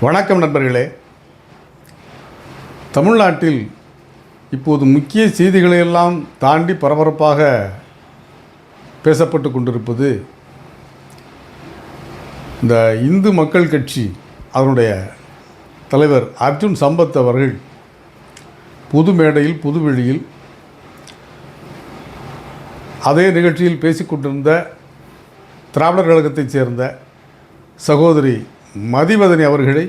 வணக்கம் நண்பர்களே. தமிழ்நாட்டில் இப்போது முக்கிய செய்திகளையெல்லாம் தாண்டி பரபரப்பாக பேசப்பட்டு கொண்டிருப்பது இந்த இந்து மக்கள் கட்சி அதனுடைய தலைவர் அர்ஜுன் சம்பத் அவர்கள் பொது மேடையில் பொதுவெளியில் அதே நிகழ்ச்சியில் பேசிக்கொண்டிருந்த திராவிடர் கழகத்தைச் சேர்ந்த சகோதரி மதிவதனி அவர்களை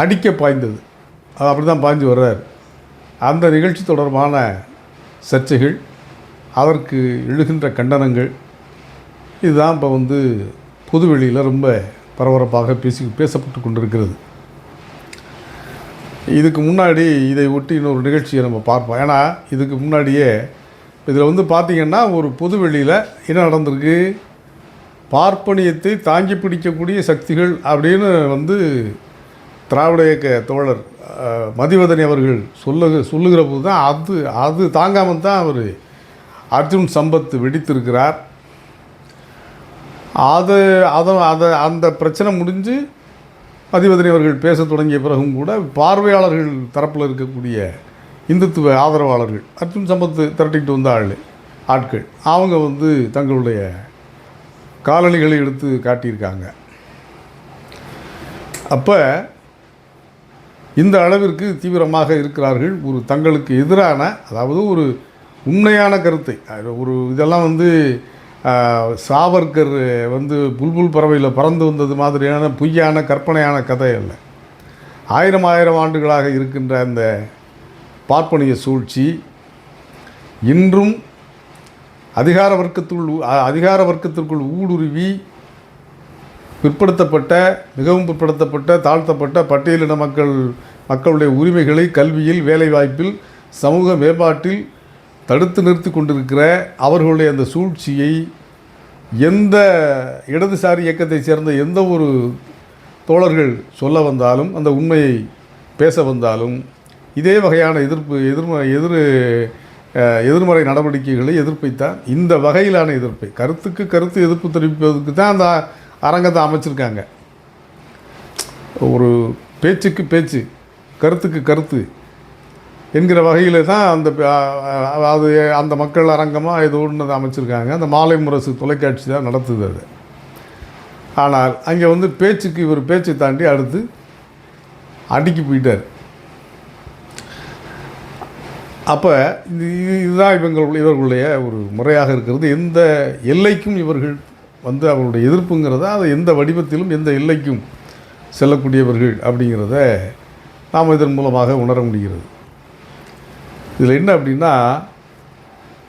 அடிக்க பாய்ந்தது. அது அப்படி தான் பாய்ஞ்சு வர்றார். அந்த நிகழ்ச்சி தொடர்பான சர்ச்சைகள், அதற்கு எழுகின்ற கண்டனங்கள், இதுதான் இப்போ பொதுவெளியில் ரொம்ப பரபரப்பாக பேசப்பட்டு கொண்டிருக்கிறது. இதுக்கு முன்னாடி இதை ஒட்டி இன்னொரு நிகழ்ச்சியை நம்ம பார்ப்போம். ஏன்னா இதுக்கு முன்னாடியே இதில் பார்த்திங்கன்னா ஒரு பொதுவெளியில் என்ன நடந்திருக்கு, பார்ப்பனியத்தை தாங்கி பிடிக்கக்கூடிய சக்திகள் அப்படின்னு திராவிட இயக்க தோழர் மதிவதனி அவர்கள் சொல்லுகிற போது தான் அது தாங்காமல் தான் அவர் அர்ஜுன் சம்பத் வெடித்திருக்கிறார். அந்த பிரச்சனை முடிஞ்சு மதிவதனி அவர்கள் பேச தொடங்கிய பிறகும் கூட பார்வையாளர்கள் தரப்பில் இருக்கக்கூடிய இந்துத்துவ ஆதரவாளர்கள், அர்ஜுன் சம்பத் திரட்டிக்கிட்டு வந்த ஆட்கள், அவங்க தங்களுடைய காலணிகளை எடுத்து காட்டியிருக்காங்க. அப்போ இந்த அளவிற்கு தீவிரமாக இருக்கிறார்கள். ஒரு தங்களுக்கு எதிரான, அதாவது ஒரு உண்மையான கருத்தை, இதெல்லாம் சாவர்கர் புல்புல் பறவையில் பறந்து வந்தது மாதிரியான பொய்யான கற்பனையான கதை அல்ல. ஆயிரம் ஆண்டுகளாக இருக்கின்ற அந்த பார்ப்பனிய சூழ்ச்சி இன்றும் அதிகார வர்க்கத்திற்குள் ஊடுருவி மிகவும் பிற்படுத்தப்பட்ட தாழ்த்தப்பட்ட பட்டியலின மக்களுடைய உரிமைகளை கல்வியில், வேலைவாய்ப்பில், சமூக மேம்பாட்டில் தடுத்து நிறுத்தி கொண்டிருக்கிற அவர்களுடைய அந்த சூழ்ச்சியை எந்த இடதுசாரி இயக்கத்தை சேர்ந்த எந்த ஒரு தோழர்கள் சொல்ல வந்தாலும், அந்த உண்மையை பேச வந்தாலும், இதே வகையான எதிர்மறை நடவடிக்கைகளை எதிர்ப்பைத்தான், இந்த வகையிலான எதிர்ப்பை, கருத்து எதிர்ப்பு தெரிவிப்பதற்கு தான் அந்த அரங்கத்தை அமைச்சிருக்காங்க. ஒரு பேச்சுக்கு பேச்சு, கருத்துக்கு கருத்து என்கிற வகையில் தான் அந்த மக்கள் அரங்கமாக ஏதோ ஒன்று அமைச்சிருக்காங்க. அந்த மாலை முரசு தொலைக்காட்சி தான் நடத்துது அது. ஆனால் அங்கே பேச்சுக்கு இவர் பேச்சை தாண்டி அடுத்து அடிக்கி போயிட்டார். அப்போ இதுதான் இவர்களுடைய ஒரு முறையாக இருக்கிறது. எந்த எல்லைக்கும் இவர்கள் அவர்களுடைய எதிர்ப்புங்கிறத அதை எந்த வடிவத்திலும் எந்த எல்லைக்கும் செல்லக்கூடியவர்கள் அப்படிங்கிறத நாம் இதன் மூலமாக உணர முடிகிறது. இதில் என்ன அப்படின்னா,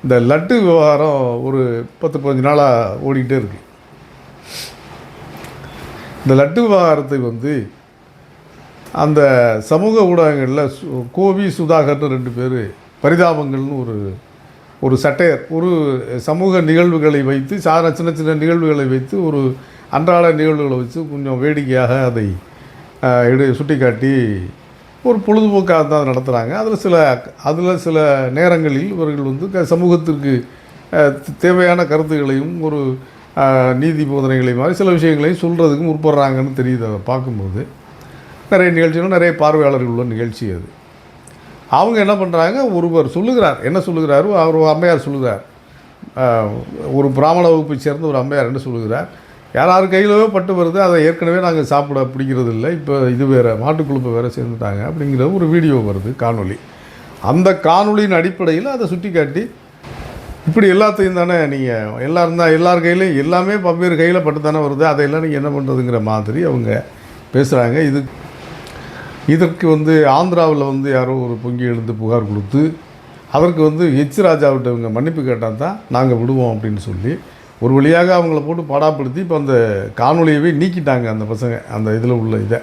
இந்த லட்டு விவகாரம் ஒரு 10-15 நாளாக ஓடிக்கிட்டே இருக்கு. இந்த லட்டு விவகாரத்தை அந்த சமூக ஊடகங்களில் கோவி சுதாகர்னு 2 பேர் பரிதாபங்கள்னு ஒரு சட்டையர் ஒரு சமூக நிகழ்வுகளை வைத்து, சின்ன சின்ன நிகழ்வுகளை வைத்து, ஒரு அன்றாட நிகழ்வுகளை வச்சு கொஞ்சம் வேடிக்கையாக அதை சுட்டி காட்டி ஒரு பொழுதுபோக்காக தான் நடத்துகிறாங்க. அதில் சில நேரங்களில் இவர்கள் சமூகத்திற்கு தேவையான கருத்துக்களையும் ஒரு நீதி போதனைகளையும் மாதிரி சில விஷயங்களையும் சொல்கிறதுக்கு முற்படுறாங்கன்னு தெரியுது. அதை பார்க்கும்போது நிறைய நிகழ்ச்சிகளும் நிறைய பார்வையாளர்கள் உள்ள நிகழ்ச்சி அது. அவங்க என்ன பண்ணுறாங்க, ஒருவர் சொல்லுகிறார், என்ன சொல்லுகிறாரு, அவர் அம்மையார் சொல்லுகிறார், ஒரு பிராமண வகுப்பை சேர்ந்த ஒரு அம்மையார் என்ன சொல்லுகிறார், யார் கையிலவே பட்டு வருது, அதை ஏற்கனவே நாங்கள் சாப்பிட பிடிக்கிறது இல்லை, இப்போ இது வேறு மாட்டுக்குழுப்பை வேறு சேர்ந்துட்டாங்க அப்படிங்கிற ஒரு வீடியோ வருது, காணொலி. அந்த காணொலியின் அடிப்படையில் அதை சுட்டி காட்டி, இப்படி எல்லாத்தையும் தானே நீங்கள் எல்லார் கையிலையும் எல்லாமே பல்வேறு கையில் பட்டு தானே வருது, அதையெல்லாம் நீங்கள் என்ன பண்ணுறதுங்கிற மாதிரி அவங்க பேசுகிறாங்க. இதற்கு ஆந்திராவில் யாரோ ஒரு பொங்கி எழுந்து புகார் கொடுத்து அதற்கு எச் ராஜாவிட்ட இவங்க மன்னிப்பு கேட்டால் தான் நாங்கள் விடுவோம் அப்படின்னு சொல்லி ஒரு வழியாக அவங்கள போட்டு பாடாப்படுத்தி இப்போ அந்த காணொலியவே நீக்கிட்டாங்க. அந்த பசங்க அந்த இதில் உள்ள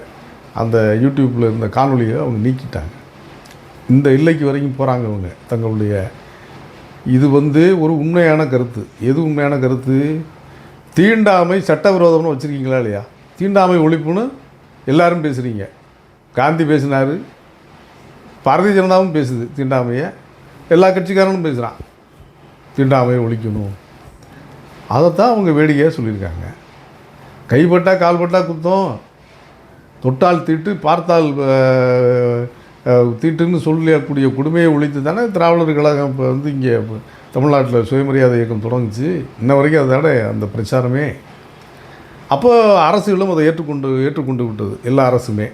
அந்த யூடியூப்பில் இருந்த காணொலியை அவங்க நீக்கிட்டாங்க. இந்த எல்லைக்கு வரைக்கும் போகிறாங்க அவங்க தங்களுடைய. இது ஒரு உண்மையான கருத்து. எது உண்மையான கருத்து? தீண்டாமை சட்டவிரோதம்னு வச்சுருக்கீங்களா இல்லையா? தீண்டாமை ஒழிப்புன்னு எல்லோரும் பேசுகிறீங்க. காந்தி பேசினார், பாரதிய ஜனதாவும் பேசுது தீண்டாமையை, எல்லா கட்சிக்காரனும் பேசுகிறான் தீண்டாமையை ஒழிக்கணும். அதைத்தான் அவங்க வேடிக்கையாக சொல்லியிருக்காங்க. கைப்பட்டா கால்பட்டா குத்தம், தொட்டால் தீட்டு பார்த்தால் தீட்டுன்னு சொல்லக்கூடிய கொடுமையை ஒழித்து தானே திராவிடர் கழகம் இப்போ வந்து இங்கே தமிழ்நாட்டில் சுயமரியாதை இயக்கம் தொடங்குச்சு. இன்ன வரைக்கும் அதோட அந்த பிரச்சாரமே. அப்போ அரசுகளும் அதை ஏற்றுக்கொண்டு விட்டது. எல்லா அரசுமே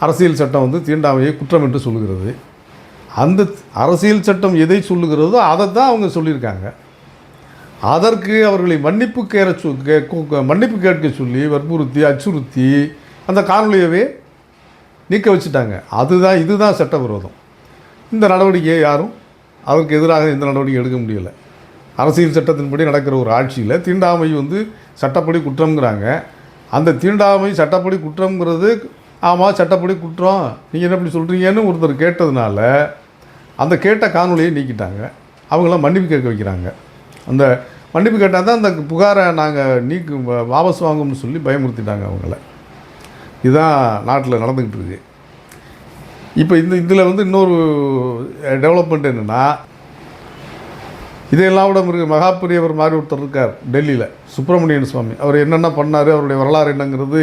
அரசியல் சட்டம் வந்து தீண்டாமையை குற்றம் என்று சொல்லுகிறது. அந்த அரசியல் சட்டம் எதை சொல்லுகிறதோ அதை தான் அவங்க சொல்லியிருக்காங்க. அதற்கு அவர்களை மன்னிப்பு கேட்க சொல்லி வற்புறுத்தி அச்சுறுத்தி அந்த காணொலியவே நீக்க வச்சுட்டாங்க. இதுதான் சட்டவிரோதம். இந்த நடவடிக்கையை யாரும் அதற்கு எதிராக எந்த நடவடிக்கை எடுக்க முடியலை. அரசியல் சட்டத்தின்படி நடக்கிற ஒரு ஆட்சியில் தீண்டாமை வந்து சட்டப்படி குற்றம்ங்கிறாங்க. அந்த தீண்டாமை சட்டப்படி குற்றம்ங்கிறது ஆமாம் சட்டப்படி குற்றம், நீங்கள் என்ன இப்படி சொல்கிறீங்கன்னு ஒருத்தர் கேட்டதுனால அந்த கேட்ட காணொலியை நீக்கிட்டாங்க. அவங்களாம் மன்னிப்பு கேட்க வைக்கிறாங்க. அந்த மன்னிப்பு கேட்டால் தான் அந்த புகாரை நாங்கள் வாபஸ் வாங்கும்னு சொல்லி பயமுறுத்திட்டாங்க அவங்கள. இதுதான் நாட்டில் நடந்துக்கிட்டு இருக்கு. இப்போ இதில் வந்து இன்னொரு டெவலப்மெண்ட் என்னென்னா, இதையெல்லாம் விட மகாபெரியவர் மாதிரி ஒருத்தர் இருக்கார் டெல்லியில், சுப்பிரமணியன் சுவாமி. அவர் என்னென்ன பண்ணார், அவருடைய வரலாறு என்னங்கிறது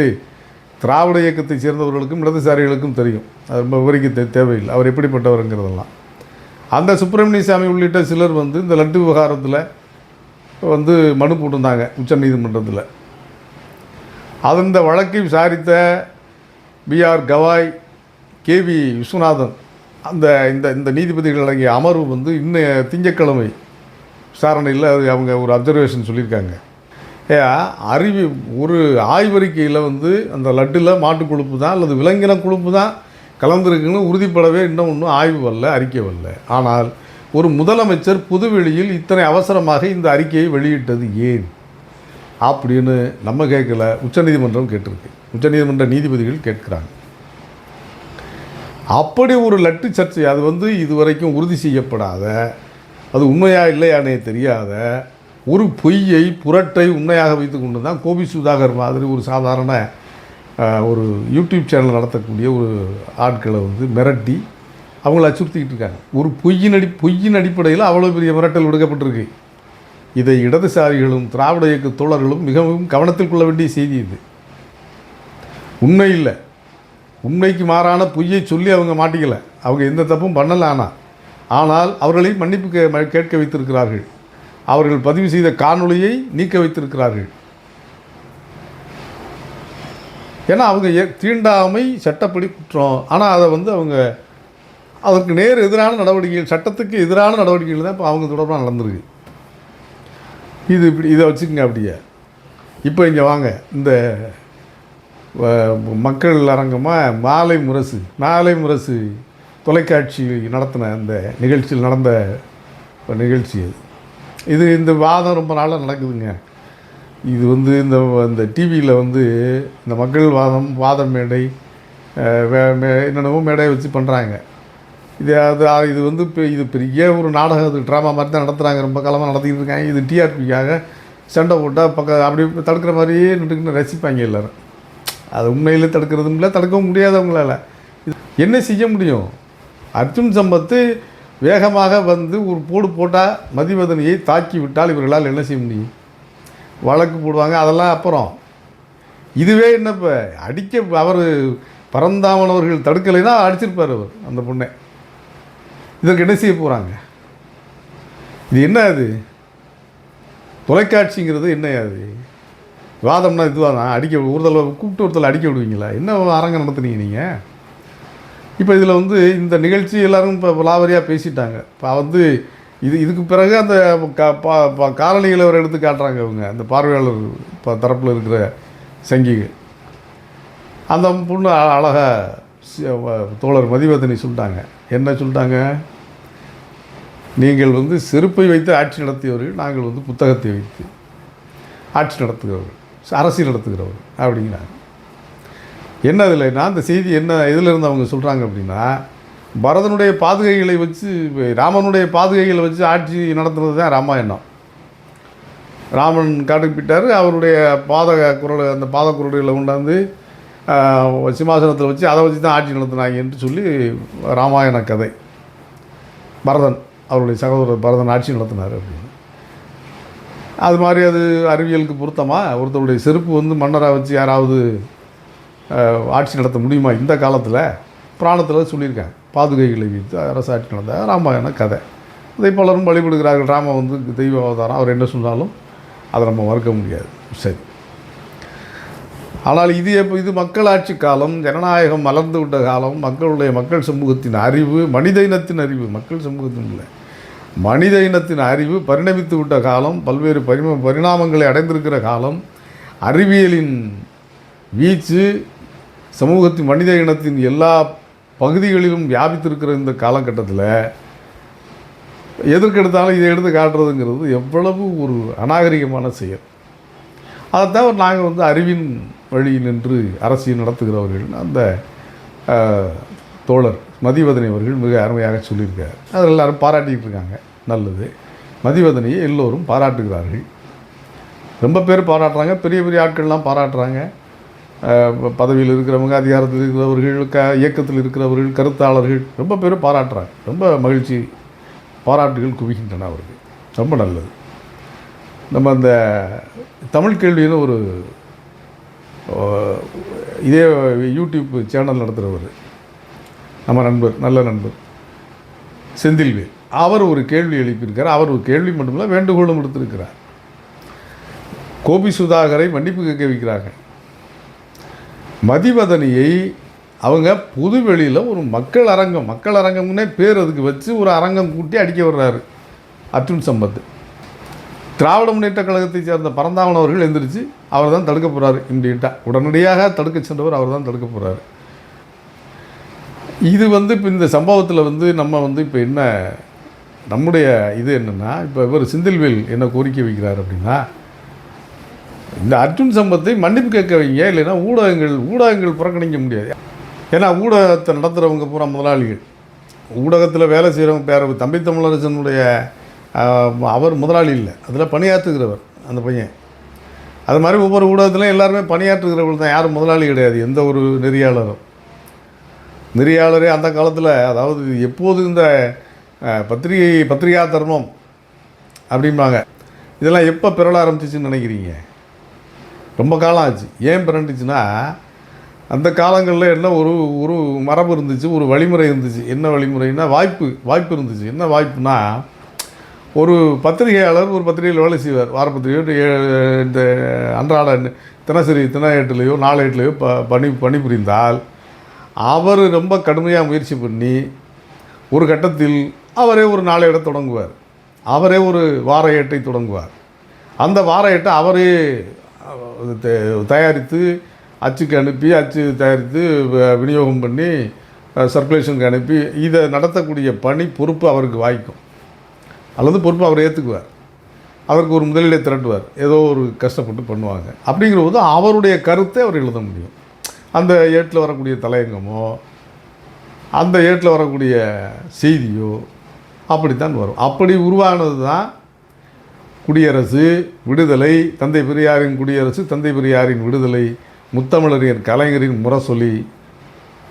திராவிட இயக்கத்தை சேர்ந்தவர்களுக்கும் இடதுசாரிகளுக்கும் தெரியும். அது ரொம்ப விவரிக்க தேவையில்லை அவர் எப்படிப்பட்டவருங்கிறதெல்லாம். அந்த சுப்பிரமணிய சாமி உள்ளிட்ட சிலர் வந்து இந்த லட்டு விவகாரத்தில் வந்து மனு போட்டிருந்தாங்க உச்சநீதிமன்றத்தில். அந்த வழக்கை விசாரித்த பிஆர் கவாய், கேவி விஸ்வநாதன், இந்த நீதிபதிகள் அடங்கிய அமர்வு வந்து இன்னும் திங்கட்கிழமை விசாரணையில் அவங்க ஒரு அப்சர்வேஷன் சொல்லியிருக்காங்க. ஒரு ஆய்வறிக்கையில் வந்து அந்த லட்டில் மாட்டு கொழுப்பு தான் அல்லது விலங்கின கொழுப்பு தான் கலந்துருக்குன்னு உறுதிப்படவே ஒன்றும் ஆய்வு வரல, அறிக்கை வரல. ஆனால் ஒரு முதலமைச்சர் புதுவெளியில் இத்தனை அவசரமாக இந்த அறிக்கையை வெளியிட்டது ஏன் அப்படின்னு நம்ம கேட்கல, உச்சநீதிமன்றம் கேட்டிருக்கு. உச்சநீதிமன்ற நீதிபதிகள் கேட்குறாங்க. அப்படி ஒரு லட்டு சர்ச்சை, அது வந்து இதுவரைக்கும் உறுதி செய்யப்படாத, அது உண்மையாக இல்லையானே தெரியாத ஒரு பொய்யை புரட்டை உண்மையாக வைத்து கொண்டு தான் கோபி சுதாகர் மாதிரி ஒரு சாதாரண ஒரு யூடியூப் சேனல் நடத்தக்கூடிய ஒரு ஆட்களை வந்து மிரட்டி அவங்கள அச்சுறுத்திக்கிட்டு இருக்காங்க. ஒரு பொய்யின் அடிப்படையில் அவ்வளோ பெரிய மிரட்டல் விடுக்கப்பட்டிருக்கு. இதை இடதுசாரிகளும் திராவிட இயக்க தோழர்களும் மிகவும் கவனத்தில் கொள்ள வேண்டிய செய்தி. இது உண்மை இல்லை, உண்மைக்கு மாறான பொய்யை சொல்லி அவங்க மாட்டிக்கலை, அவங்க எந்த தப்பும் பண்ணலை. ஆனால் அவர்களை மன்னிப்பு கேட்க வைத்திருக்கிறார்கள். அவர்கள் பதிவு செய்த காணொலியை நீக்க வைத்திருக்கிறார்கள். ஏன்னா அவங்க தீண்டாமை சட்டப்படி குற்றம். ஆனால் அதை வந்து அவங்க அதற்கு எதிரான நடவடிக்கைகள், சட்டத்துக்கு எதிரான நடவடிக்கைகள் தான் இப்போ அவங்க தொடர்பாக நடந்திருக்கு. இதை வச்சுக்கோங்க. அப்படியே இப்போ இங்கே வாங்க, இந்த மக்கள் அரங்கமாக மாலை முரசு தொலைக்காட்சி நடத்தின அந்த நிகழ்ச்சியில் நடந்த நிகழ்ச்சி இந்த வாதம் ரொம்ப நாளாக நடக்குதுங்க. இது வந்து இந்த டிவியில் வந்து இந்த மக்கள் வாத மேடை என்னென்னவோ மேடையை வச்சு பண்ணுறாங்க. இது வந்து இப்போ இது பெரிய ஒரு நாடகம், அது ட்ராமா மாதிரி தான் நடத்துகிறாங்க, ரொம்ப காலமாக நடத்திக்கிட்டு இருக்காங்க. இது டிஆர்பிக்காக சண்டை போட்டால் அப்படி தடுக்கிற மாதிரியே நின்றுக்கிட்டு ரசிப்பாங்க எல்லோரும். அது உண்மையில் தடுக்கிறதும் இல்லை, தடுக்கவும் முடியாது அவங்களால. என்ன செய்ய முடியும்? அர்ஜுன் சம்பத்து வேகமாக வந்து ஒரு போட்டால் மதிவதனியை தாக்கி விட்டால் இவர்களால் என்ன செய்ய முடியும்? வழக்கு போடுவாங்க, அதெல்லாம் அப்புறம். இதுவே என்ன இப்போ அவர் பரந்தாமனவர்கள் தடுக்கலைன்னா அடிச்சிருப்பார் அவர் அந்த பொண்ணை. இதற்கு என்ன செய்ய போகிறாங்க? இது என்ன? அது தொலைக்காட்சிங்கிறது என்ன? அது வாதம்னா இதுவாக தான் கூப்பிட்டு அடிக்க விடுவீங்களா? என்ன அரங்கம் நடத்துனீங்க நீங்கள்? இப்போ இதில் வந்து இந்த நிகழ்ச்சி எல்லோரும் இப்போ விலாவரியாக பேசிட்டாங்க. இப்போ வந்து இதுக்கு பிறகு அந்த காலணிகளை அவர் எடுத்து காட்டுறாங்க. அவங்க அந்த பார்வையாளர் தரப்பில் இருக்கிற சங்கிகள். அந்த பொண்ணு அழகாக தோழர் மதிவதனி சொல்லிட்டாங்க. என்ன சொல்லிட்டாங்க? நீங்கள் வந்து செருப்பை வைத்து ஆட்சி நடத்தியவர்கள், நாங்கள் வந்து புத்தகத்தை வைத்து ஆட்சி நடத்துகிறவர்கள், அரசியல் நடத்துகிறவர்கள் அப்படிங்கிறாங்க. என்ன அதில்னா அந்த செய்தி என்ன இதிலிருந்து அவங்க சொல்கிறாங்க அப்படின்னா, பரதனுடைய பாதுகைகளை வச்சு, ராமனுடைய பாதுகைகளை வச்சு ஆட்சி நடத்துறது தான் ராமாயணம். ராமன் காட்டுக்கு போயிட்டார், அவருடைய அந்த பாத குரல்களை கொண்டாந்து சிம்மாசனத்தில் வச்சு அதை வச்சு தான் ஆட்சி நடத்தினாங்க என்று சொல்லி ராமாயண கதை. பரதன், அவருடைய சகோதரர் பரதன் ஆட்சி நடத்தினார் அப்படின்னு. அது மாதிரி அது அறிவியலுக்கு பொருத்தமாக? ஒருத்தருடைய செருப்பு வந்து மன்னராக வச்சு யாராவது ஆட்சி நடத்த முடியுமா இந்த காலத்தில்? புராணத்தில் சொல்லியிருக்காங்க. பாதுகைகளை வைத்து அரசாட்சி நடந்த ராமாயண கதை. அதை பலரும் வழிபடுகிறார்கள். ராமன் வந்து தெய்வ அவதாரம், அவர் என்ன சொன்னாலும் அதை நம்ம மறுக்க முடியாது. சரி, ஆனால் இது மக்களாட்சி காலம், ஜனநாயகம் மலர்ந்து விட்ட காலம், மக்கள் சமூகத்தின் அறிவு, மனித இனத்தின் அறிவு, மக்கள் சமூகத்தின் இல்லை, மனித இனத்தின் அறிவு பரிணமித்து விட்ட காலம், பல்வேறு பரிணாமங்களை அடைந்திருக்கிற காலம், அறிவியலின் வீச்சு சமூகத்தின் மனித இனத்தின் எல்லா பகுதிகளிலும் வியாபித்திருக்கிற இந்த காலகட்டத்தில் எதற்கெடுத்தாலும் இதை எடுத்து காட்டுறதுங்கிறது எவ்வளவு ஒரு அநாகரிகமான செயல். அதைத்தான் நாங்கள் வந்து அறிவின் வழி நின்று அரசியல் நடத்துகிறவர்கள் அந்த தோழர் மதிவதனி அவர்கள் மிக அருமையாக சொல்லியிருக்கார். அது எல்லோரும் பாராட்டிகிட்டு இருக்காங்க. நல்லது, மதிவதனியை எல்லோரும் பாராட்டுகிறார்கள். ரொம்ப பேர் பாராட்டுறாங்க, பெரிய பெரிய ஆட்கள்லாம் பாராட்டுறாங்க. பதவியில் இருக்கிறவங்க, அதிகாரத்தில் இருக்கிறவர்கள், இயக்கத்தில் இருக்கிறவர்கள், கருத்தாளர்கள் ரொம்ப பேர் பாராட்டுறாங்க. ரொம்ப மகிழ்ச்சி, பாராட்டுகள் குவிக்கின்றன அவர்கள். ரொம்ப நல்லது. நம்ம அந்த தமிழ் கேள்வின்னு ஒரு இதே யூடியூப் சேனல் நடத்துகிறவர் நம்ம நண்பர், நல்ல நண்பர் செந்தில்வேல், அவர் ஒரு கேள்வி எழுப்பியிருக்கார். அவர் ஒரு கேள்வி மட்டுமில்லை, வேண்டுகோளும் எடுத்திருக்கிறார். கோபி சுதாகரை மன்னிப்பு கேட்க வைக்கிறாங்க. மதிவதனியை அவங்க பொதுவெளியில் ஒரு மக்கள் அரங்கம்னே பேர் அதுக்கு வச்சு ஒரு அரங்கம் கூட்டி அடிக்க வர்றாரு அர்ஜுன் சம்பத். திராவிட முன்னேற்ற கழகத்தை சேர்ந்த பரந்தாமன் அவர்கள் எந்திரிச்சு அவர் தான் தடுக்க போகிறாரு. இம்மிடியட்டாக உடனடியாக தடுக்க சென்றவர் அவர் தான் தடுக்க போகிறாரு. இது வந்து இப்போ இந்த சம்பவத்தில் வந்து நம்ம வந்து இப்போ என்ன நம்முடைய இது என்னென்னா, இப்போ இவர் செந்தில்வேல் என்ன கோரிக்கை வைக்கிறார் அப்படின்னா, இந்த அர்ஜுன் சம்பத்தை மன்னிப்பு கேட்க வைங்க, இல்லைன்னா ஊடகங்கள் புறக்கணிக்க முடியாது. ஏன்னா ஊடகத்தை நடத்துகிறவங்க பூரா முதலாளிகள், ஊடகத்தில் வேலை செய்கிறவங்க பேர் தம்பி தமிழரசனுடைய அவர் முதலாளி இல்லை, அதில் பணியாற்றுகிறவர் அந்த பையன். அது மாதிரி ஒவ்வொரு ஊடகத்திலையும் எல்லாருமே பணியாற்றுகிறவர்கள் தான், யாரும் முதலாளி கிடையாது. எந்த ஒரு நெறியாளரே அந்த காலத்தில், அதாவது எப்போது இந்த பத்திரிகா தர்மம் அப்படிம்பாங்க, இதெல்லாம் எப்போ பிறள ஆரம்பிச்சிச்சின்னு நினைக்கிறீங்க? ரொம்ப காலம் ஆச்சு. ஏன் பிறண்டுச்சுன்னா, அந்த காலங்களில் என்ன ஒரு மரபு இருந்துச்சு, ஒரு வழிமுறை இருந்துச்சு. என்ன வழிமுறைன்னா, வாய்ப்பு இருந்துச்சு. என்ன வாய்ப்புனா, ஒரு பத்திரிகையாளர் ஒரு பத்திரிகையில் வேலை செய்வார். வாரப்பத்திரிகையோ இந்த அன்றாட தினசரி தினஏட்டிலையோ நாளேட்டிலையோ பணிபுரிந்தால் அவர் ரொம்ப கடுமையாக முயற்சி பண்ணி ஒரு கட்டத்தில் அவரே ஒரு நாளேட்டை தொடங்குவார், அவரே ஒரு வார ஏட்டை தொடங்குவார். அந்த வார ஏட்டை அவரே தயாரித்து அச்சுக்கு அனுப்பி, அச்சு தயாரித்து விநியோகம் பண்ணி சர்க்குலேஷனுக்கு அனுப்பி, இதை நடத்தக்கூடிய பணி பொறுப்பு அவருக்கு வாய்க்கும், அல்லது பொறுப்பு அவர் ஏற்றுக்குவார். அவருக்கு ஒரு முதலீடை திரட்டுவார், ஏதோ ஒரு கஷ்டப்பட்டு பண்ணுவாங்க. அப்படிங்கிற போது அவருடைய கருத்தை அவர் எழுத முடியும். அந்த ஏட்டில் வரக்கூடிய தலையங்கமோ அந்த ஏட்டில் வரக்கூடிய செய்தியோ அப்படித்தான் வரும். அப்படி உருவானது தான் குடியரசு, விடுதலை, தந்தை பெரியாரின் குடியரசு, தந்தை பெரியாரின் விடுதலை, முத்தமிழறிஞர் கலைஞரின் முரசொலி,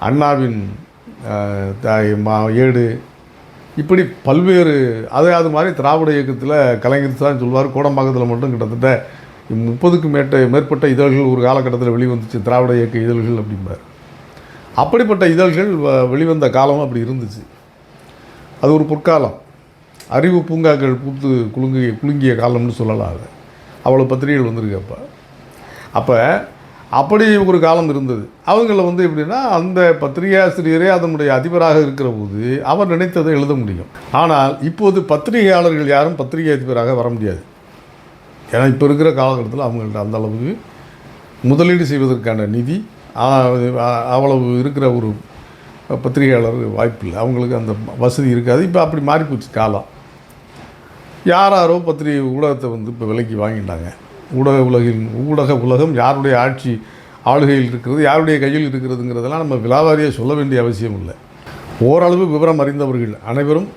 அண்ணாவின் ஏடு, இப்படி பல்வேறு அது மாதிரி திராவிட இயக்கத்தில் கலைஞர் தான் சொல்வார். கோடம்பாக்கத்தில் மட்டும் கிட்டத்தட்ட 30க்கும் மேற்பட்ட இதழ்கள் ஒரு காலகட்டத்தில் வெளிவந்துச்சு, திராவிட இயக்க இதழ்கள் அப்படிம்பார். அப்படிப்பட்ட இதழ்கள் வெளிவந்த காலம் அப்படி இருந்துச்சு. அது ஒரு பொற்காலம், அறிவு பூங்காக்கள் பூத்து குலுங்கிய காலம்னு சொல்லலாம். அது அவ்வளோ பத்திரிகைகள் வந்திருக்கு. அப்போ அப்படி ஒரு காலம் இருந்தது. அவங்கள வந்து எப்படின்னா, அந்த பத்திரிகை ஆசிரியரே அதனுடைய அதிபராக இருக்கிற போது அவர் நினைத்ததை எழுத முடியும். ஆனால் இப்போது பத்திரிகையாளர்கள் யாரும் பத்திரிகை அதிபராக வர முடியாது. ஏன்னா இப்போ இருக்கிற காலகட்டத்தில் அவங்கள்ட்ட அந்த அளவுக்கு முதலீடு செய்வதற்கான நிதி அவ்வளவு இருக்கிற ஒரு பத்திரிகையாளர் வாய்ப்பு இல்லை, அவங்களுக்கு அந்த வசதி இருக்காது. இப்போ அப்படி மாறிப்போச்சு காலம். யாரோ பத்திரிகை ஊடகத்தை வந்து இப்போ விலைக்கு வாங்கிட்டாங்க. ஊடக உலகம் யாருடைய ஆளுகையில் இருக்கிறது, யாருடைய கையில் இருக்கிறதுங்கிறதெல்லாம் நம்ம விலாவாரியாக சொல்ல வேண்டிய அவசியம் இல்லை. ஓரளவு விவரம் அறிந்தவர்கள் அனைவரும்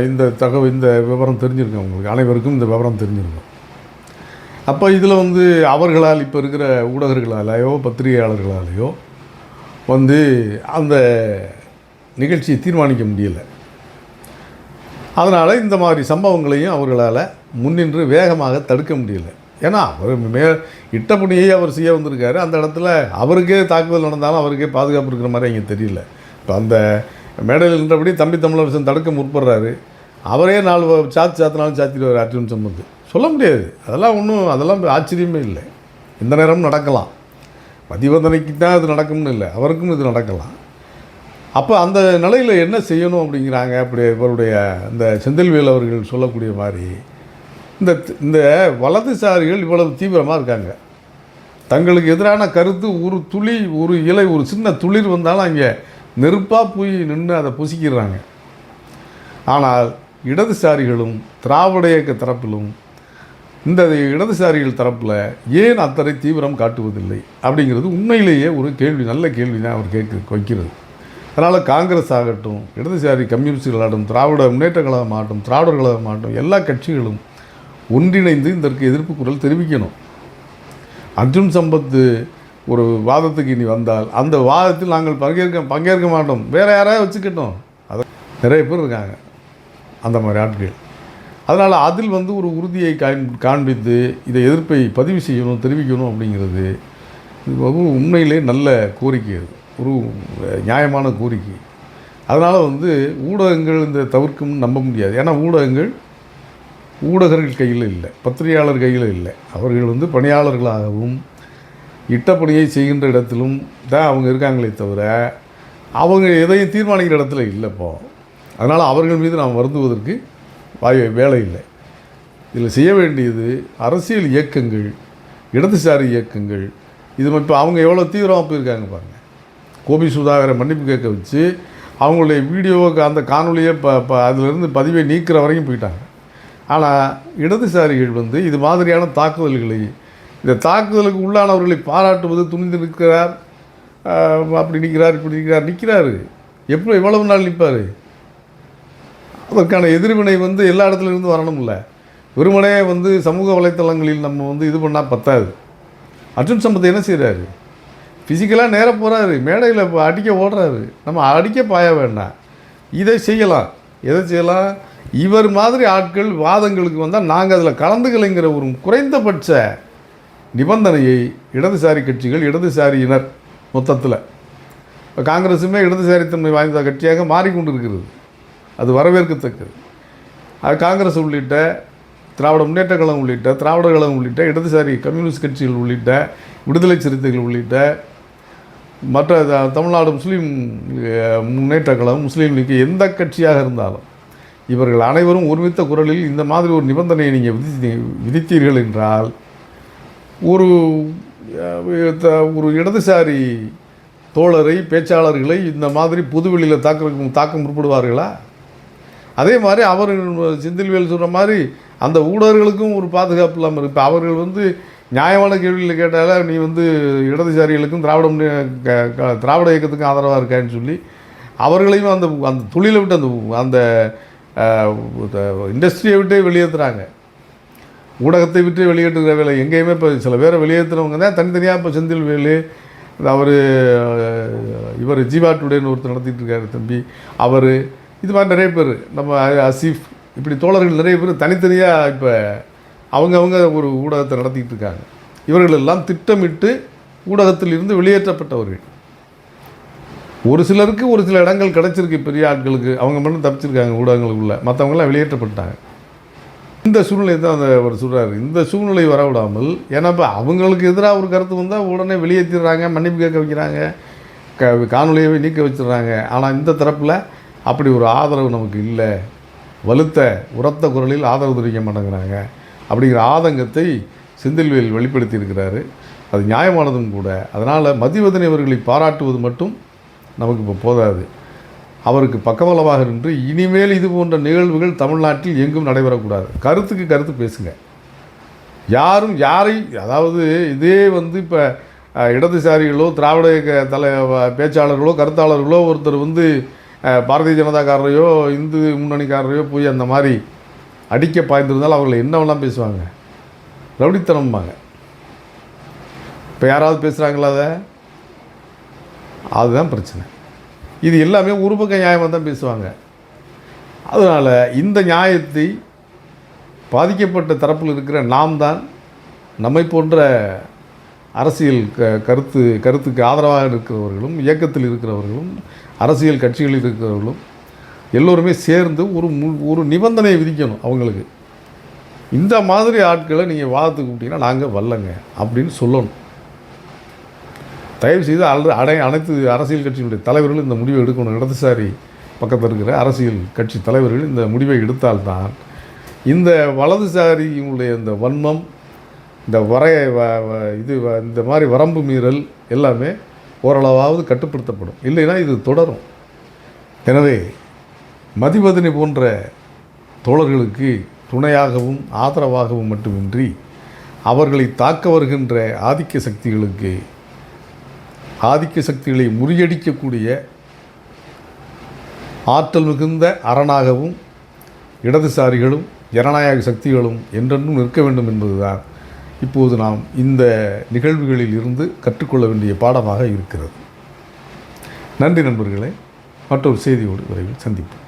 இந்த விவரம் தெரிஞ்சிருக்கும், அவங்களுக்கு அனைவருக்கும் இந்த விவரம் தெரிஞ்சிருக்கும். அப்போ இதில் வந்து அவர்களால் இப்போ இருக்கிற ஊடகர்களாலேயோ பத்திரிகையாளர்களாலேயோ வந்து அந்த நிகழ்ச்சியை தீர்மானிக்க முடியலை. அதனால் இந்த மாதிரி சம்பவங்களையும் அவர்களால் முன்னின்று வேகமாக தடுக்க முடியலை. ஏன்னா அவர் இட்டப்பணியை அவர் செய்ய வந்திருக்காரு. அந்த இடத்துல அவருக்கே தாக்குதல் நடந்தாலும் அவருக்கே பாதுகாப்பு இருக்கிற மாதிரி இங்கே தெரியல. இப்போ அந்த மேடையில் நின்றபடி தம்பி தமிழரசன் தடுக்க முற்படுறாரு. அவரே 4 சாத்தினாலும் சாத்திடுவார் அர்ஜுன் சம்பத். சொல்ல முடியாது. அதெல்லாம் ஆச்சரியமே இல்லை. இந்த நேரமும் நடக்கலாம். மதிவதனைக்கு தான் இது நடக்கும்னு இல்லை, அவருக்கும் இது நடக்கலாம். அப்போ அந்த நிலையில் என்ன செய்யணும் அப்படிங்கிறாங்க. அப்படி இவருடைய இந்த செந்தில்வேல் அவர்கள் சொல்லக்கூடிய மாதிரி இந்த வலதுசாரிகள் இவ்வளவு தீவிரமாக இருக்காங்க. தங்களுக்கு எதிரான கருத்து ஒரு துளி, ஒரு இலை, ஒரு சின்ன துளிர் வந்தாலும் அங்கே நெருப்பாக போய் நின்று அதை புசிக்கிறாங்க. ஆனால் இடதுசாரிகளும் திராவிட இயக்க தரப்பிலும் இந்த இடதுசாரிகள் தரப்பில் ஏன் அத்தனை தீவிரம் காட்டுவதில்லை அப்படிங்கிறது உண்மையிலேயே ஒரு கேள்வி, நல்ல கேள்வி தான் அவர் வைக்கிறது. அதனால் காங்கிரஸ் ஆகட்டும், இடதுசாரி கம்யூனிஸ்டுகளாகட்டும், திராவிட முன்னேற்ற கழகமாகட்டும், திராவிடர் கழகமாகட்டும், எல்லா கட்சிகளும் ஒன்றிணைந்து இதற்கு எதிர்ப்பு குரல் தெரிவிக்கணும். அர்ஜுன் சம்பத் ஒரு வாதத்துக்கு இனி வந்தால் அந்த வாதத்தில் நாங்கள் பங்கேற்க மாட்டோம், வேறு யாராவது வச்சுக்கிட்டோம். அது நிறைய பேர் இருக்காங்க அந்த மாதிரி ஆட்கள். அதனால் அதில் ஒரு உறுதியை காண்பித்து இதை எதிர்ப்பை பதிவு செய்யணும், தெரிவிக்கணும் அப்படிங்கிறது உண்மையிலே நல்ல கோரிக்கை. அது ஒரு நியாயமான கோரிக்கை. அதனால் ஊடகங்கள் இந்த தவிர்க்கும் நம்ப முடியாது. ஏன்னா ஊடகர்கள் கையில் இல்லை, பத்திரிகையாளர் கையில் இல்லை. அவர்கள் பணியாளர்களாகவும் இட்டப்பணியை செய்கின்ற இடத்திலும் தான் அவங்க இருக்காங்களே தவிர அவங்க எதையும் தீர்மானிக்கிற இடத்துல இல்லைப்போ. அதனால் அவர்கள் மீது நாம் வருந்துவதற்கு வேலை இல்லை. இதில் செய்ய வேண்டியது அரசியல் இயக்கங்கள், இடதுசாரி இயக்கங்கள். இது இப்போ அவங்க எவ்வளோ தீவிரமாக போயிருக்காங்க பாருங்கள். கோபி சுதாகரை மன்னிப்பு கேட்க வச்சு அவங்களுடைய வீடியோவுக்கு அந்த காணொலியை அதிலிருந்து பதிவை நீக்கிற வரைக்கும் போயிட்டாங்க. ஆனால் இடதுசாரிகள் இது மாதிரியான தாக்குதல்களை, இந்த தாக்குதலுக்கு உள்ளானவர்களை பாராட்டுவது, துணிந்து நிற்கிறார், அப்படி நிற்கிறார், இப்படி நிற்கிறாரு. எப்படி எவ்வளவு நாள் நிற்பார்? அதற்கான எதிர்வினை எல்லா இடத்துலேருந்து வரணும். இல்லை வெறுமனே சமூக வலைத்தளங்களில் நம்ம இது பண்ணால் பத்தாது. அர்ஜுன் சம்பத் என்ன செய்கிறாரு? ஃபிசிக்கலாக நேராக போகிறாரு, மேடையில் அடிக்க ஓடுறாரு. நம்ம அடிக்க பாய வேண்டாம், இதை செய்யலாம். எதை செய்யலாம்? இவர் மாதிரி ஆட்கள் வாதங்களுக்கு வந்தால் நாங்கள் அதில் கலந்துக்கலைங்கிற ஒரு குறைந்தபட்ச நிபந்தனையை இடதுசாரி கட்சிகள், இடதுசாரியினர் மொத்தத்தில், இப்போ காங்கிரஸுமே இடதுசாரித்தன்மை வாய்ந்த கட்சியாக மாறிக்கொண்டு இருக்கிறது. அது வரவேற்கத்தக்கது. அது காங்கிரஸ் உள்ளிட்ட, திராவிட முன்னேற்ற கழகம் உள்ளிட்ட, திராவிடர் கழகம் உள்ளிட்ட, இடதுசாரி கம்யூனிஸ்ட் கட்சிகள் உள்ளிட்ட, விடுதலை சிறுத்தைகள் உள்ளிட்ட, மற்ற தமிழ்நாடு முஸ்லீம் முன்னேற்ற கழகம், முஸ்லீம் லீக், எந்த கட்சியாக இருந்தாலும் இவர்கள் அனைவரும் ஒருமித்த குரலில் இந்த மாதிரி ஒரு நிபந்தனையை நீங்கள் விதித்தீர்கள் என்றால் ஒரு இடதுசாரி தோழரை, பேச்சாளர்களை இந்த மாதிரி பொதுவெளியில் தாக்க முற்படுவார்களா? அதே மாதிரி அவர் செந்தில்வேல் சொல்கிற மாதிரி அந்த ஊடகர்களுக்கும் ஒரு பாதுகாப்பு இல்லாமல் இருக்குது. இப்போ அவர்கள் நியாயமான கேள்வியில் கேட்டால நீ இடதுசாரிகளுக்கும் திராவிட இயக்கத்துக்கும் ஆதரவாக இருக்கான்னு சொல்லி அவர்களையும் அந்த தொழிலை விட்டு அந்த இண்டஸ்ட்ரியை விட்டே வெளியேற்றுறாங்க. ஊடகத்தை விட்டு வெளியேற்றுகிற வேலை எங்கேயுமே இப்போ சில பேரை வெளியேற்றுறவங்க தான் தனித்தனியாக. இப்போ செந்தில்வேலு, இவர் ஜீவா டுடேன்னு ஒருத்தர் நடத்திட்டு இருக்காரு தம்பி, அவர், இது மாதிரி நிறைய பேர், நம்ம அசீஃப், இப்படி தோழர்கள் நிறைய பேர் தனித்தனியாக இப்போ அவங்கவுங்க ஒரு ஊடகத்தை நடத்திக்கிட்டு இருக்காங்க. இவர்கள் எல்லாம் திட்டமிட்டு ஊடகத்தில் இருந்து வெளியேற்றப்பட்டவர்கள். ஒரு சிலருக்கு ஒரு சில இடங்கள் கிடச்சிருக்கு, பெரிய ஆட்களுக்கு, அவங்க மட்டும் தப்பிச்சிருக்காங்க ஊடகங்களுக்குள்ள, மற்றவங்களாம் வெளியேற்றப்பட்டாங்க. இந்த சூழ்நிலை தான் அவர் சொல்கிறாரு. இந்த சூழ்நிலை வரவிடாமல், ஏன்னா இப்போ அவங்களுக்கு எதிராக ஒரு கருத்து வந்தால் உடனே வெளியேற்றிடுறாங்க, மன்னிப்பு கேட்க வைக்கிறாங்க, காணொலியவே நீக்க வச்சிடுறாங்க. ஆனால் இந்த தரப்பில் அப்படி ஒரு ஆதரவு நமக்கு இல்லை, வலுத்த உரத்த குரலில் ஆதரவு தெரிவிக்க மாட்டேங்கிறாங்க அப்படிங்கிற ஆதங்கத்தை செந்தில்வேல் வெளிப்படுத்தி இருக்கிறாரு. அது நியாயமானதும் கூட. அதனால் மதிவதனை அவர்களை பாராட்டுவது மட்டும் நமக்கு இப்போ போதாது. அவருக்கு பக்கபலமாக நின்று இனிமேல் இது போன்ற நிகழ்வுகள் தமிழ்நாட்டில் எங்கும் நடைபெறக்கூடாது. கருத்துக்கு கருத்து பேசுங்க. யாரும் யாரை, அதாவது இதே இப்போ இடதுசாரிகளோ திராவிட பேச்சாளர்களோ கருத்தாளர்களோ ஒருத்தர் பாரதிய ஜனதாக்காரரையோ இந்து முன்னணிக்காரரையோ போய் அந்த மாதிரி அடிக்க பாய்ந்திருந்தால் அவர்கள் என்னவெல்லாம் பேசுவாங்க? ரவுடித்தனம்பாங்க. இப்போ யாராவது பேசுகிறாங்களா? அதுதான் பிரச்சனை. இது எல்லாமே ஒரு பக்கம் நியாயமாக தான் பேசுவாங்க. அதனால் இந்த நியாயத்தை பாதிக்கப்பட்ட தரப்பில் இருக்கிற நாம் தான் நம்மை போன்ற அரசியல் கருத்துக்கு ஆதரவாக இருக்கிறவர்களும், இயக்கத்தில் இருக்கிறவர்களும், அரசியல் கட்சிகளில் இருக்கிறவர்களும் எல்லோருமே சேர்ந்து ஒரு நிபந்தனையை விதிக்கணும் அவங்களுக்கு. இந்த மாதிரி ஆட்களை நீங்கள் வாதத்துக்கு கூப்பிட்டீங்கன்னா நாங்கள் வரலங்க அப்படின்னு சொல்லணும். தயவுசெய்து அனைத்து அரசியல் கட்சியினுடைய தலைவர்கள் இந்த முடிவை எடுக்கணும். இடதுசாரி பக்கத்தில் இருக்கிற அரசியல் கட்சி தலைவர்கள் இந்த முடிவை எடுத்தால்தான் இந்த வலதுசாரியினுடைய இந்த வன்மம், இந்த இந்த மாதிரி வரம்பு மீறல் எல்லாமே ஓரளவாவது கட்டுப்படுத்தப்படும். இல்லைன்னா இது தொடரும். எனவே மதிவதனி போன்ற தோழர்களுக்கு துணையாகவும் ஆதரவாகவும் மட்டுமின்றி அவர்களை தாக்க வருகின்ற ஆதிக்க சக்திகளை முறியடிக்கக்கூடிய ஆற்றல் மிகுந்த அரணாகவும் இடதுசாரிகளும் ஜனநாயக சக்திகளும் என்றென்றும் நிற்க வேண்டும் என்பதுதான் இப்போது நாம் இந்த நிகழ்வுகளில் இருந்து கற்றுக்கொள்ள வேண்டிய பாடமாக இருக்கிறது. நன்றி நண்பர்களே. மற்றொரு செய்தியோடு விரைவில் சந்திப்போம்.